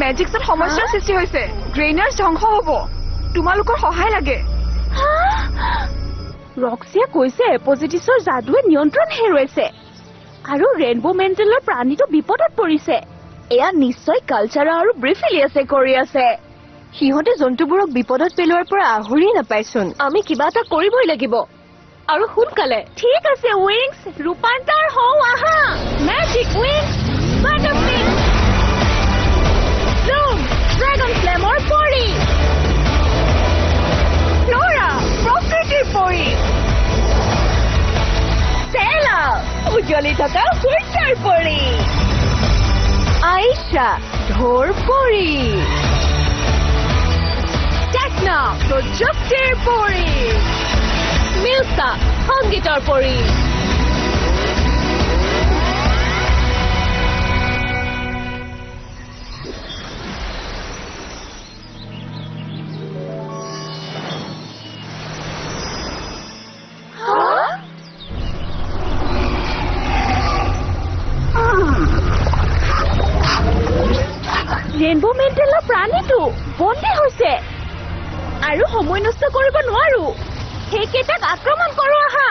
মেজিকছত সমস্যাৰ সৃষ্টি হৈছে গ্ৰেইনাৰ্ছ ধ্বংস হ'ব তোমালোকৰ সহায় লাগে ৰক্সিয়ে কৈছে এপজিটিছৰ যাদুৱে নিয়ন্ত্ৰণ হেৰুৱাইছে আৰু ৰেইনবো মেণ্টেলৰ প্ৰাণীটো বিপদত পৰিছে এয়া নিশ্চয় কালচাৰা আৰু ব্ৰিফিলিয়াছে কৰি আছে সিহঁতে জন্তুবোৰক বিপদত পেলোৱাৰ পৰা আহৰি নাপাইচোন আমি কিবা এটা কৰিবই লাগিব আৰু সোনকালে ঠিক আছে উইংছ ৰূপান্তৰ হও আহা মেজিক উইংছ বাটাৰফ্লাই জুম ড্ৰাগন ফ্লেমৰ পৰি ফ্লোৰা প্ৰকৃতিৰ পৰি চেলা উজ্জ্বলি থকা সূৰ্যৰ পৰি আইশা ঢৌৰ পৰি টেকনা প্ৰযুক্তিৰ পৰি মিউসা সংগীতৰ পৰি ৰেইনবো মেণ্টেলৰ প্ৰাণীটো বন্দী হৈছে আৰু সময় নষ্ট কৰিব নোৱাৰো সেইকেইটাক আক্ৰমণ কৰো আহা